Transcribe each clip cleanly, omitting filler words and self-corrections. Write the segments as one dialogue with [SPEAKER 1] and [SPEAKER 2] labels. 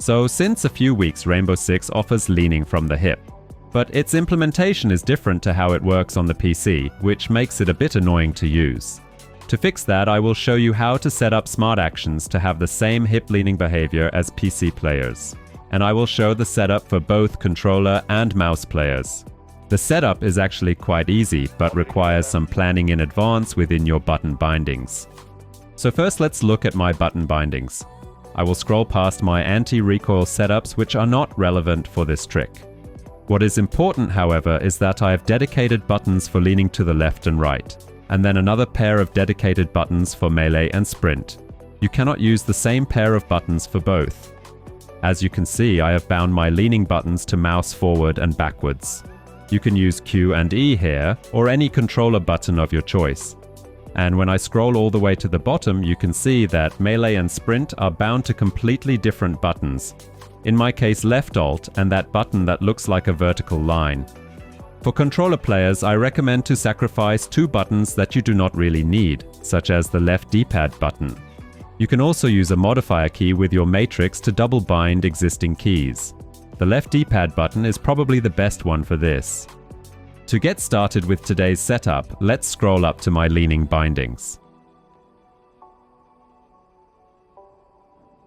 [SPEAKER 1] So since a few weeks, Rainbow Six offers leaning from the hip. But its implementation is different to how it works on the PC, which makes it a bit annoying to use. To fix that, I will show you how to set up smart actions to have the same hip leaning behavior as PC players. And I will show the setup for both controller and mouse players. The setup is actually quite easy, but requires some planning in advance within your button bindings. So first let's look at my button bindings. I will scroll past my anti-recoil setups, which are not relevant for this trick. What is important, however, is that I have dedicated buttons for leaning to the left and right, and then another pair of dedicated buttons for melee and sprint. You cannot use the same pair of buttons for both. As you can see, I have bound my leaning buttons to mouse forward and backwards. You can use Q and E here, or any controller button of your choice. And when I scroll all the way to the bottom, you can see that melee and sprint are bound to completely different buttons. In my case, left alt and that button that looks like a vertical line. For controller players, I recommend to sacrifice two buttons that you do not really need, such as the left D-pad button. You can also use a modifier key with your matrix to double bind existing keys. The left D-pad button is probably the best one for this. To get started with today's setup, let's scroll up to my leaning bindings.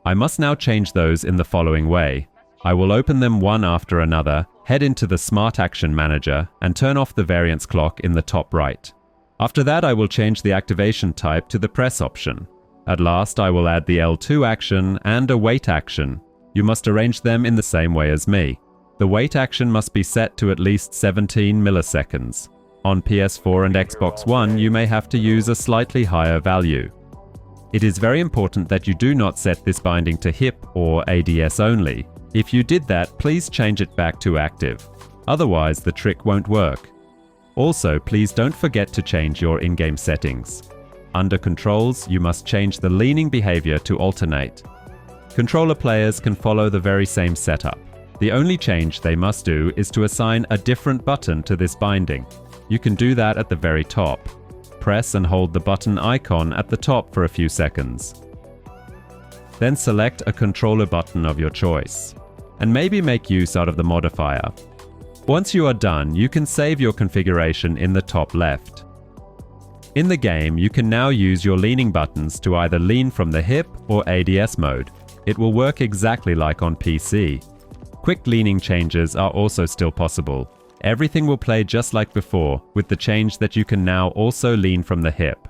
[SPEAKER 1] I must now change those in the following way. I will open them one after another, head into the Smart Action Manager, and turn off the variance clock in the top right. After that, I will change the activation type to the press option. At last, I will add the L2 action and a wait action. You must arrange them in the same way as me. The wait action must be set to at least 17 milliseconds. On PS4 and Xbox One, you may have to use a slightly higher value. It is very important that you do not set this binding to hip or ADS only. If you did that, please change it back to active. Otherwise, the trick won't work. Also, please don't forget to change your in-game settings. Under Controls, you must change the leaning behavior to alternate. Controller players can follow the very same setup. The only change they must do is to assign a different button to this binding. You can do that at the very top. Press and hold the button icon at the top for a few seconds. Then select a controller button of your choice, and maybe make use out of the modifier. Once you are done, you can save your configuration in the top left. In the game, you can now use your leaning buttons to either lean from the hip or ADS mode. It will work exactly like on PC. Quick leaning changes are also still possible. Everything will play just like before, with the change that you can now also lean from the hip.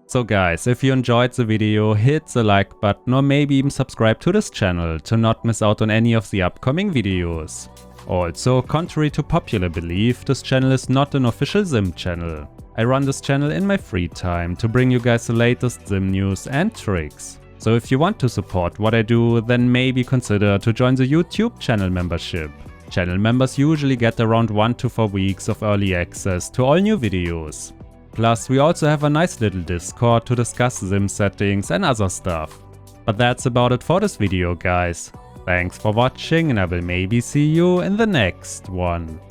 [SPEAKER 1] So guys, if you enjoyed the video, hit the like button or maybe even subscribe to this channel to not miss out on any of the upcoming videos. Also, contrary to popular belief, this channel is not an official XIM channel. I run this channel in my free time to bring you guys the latest XIM news and tricks. So if you want to support what I do, then maybe consider to join the YouTube channel membership. Channel members usually get around 1 to 4 weeks of early access to all new videos. Plus, we also have a nice little Discord to discuss XIM settings and other stuff. But that's about it for this video, guys. Thanks for watching, and I will maybe see you in the next one.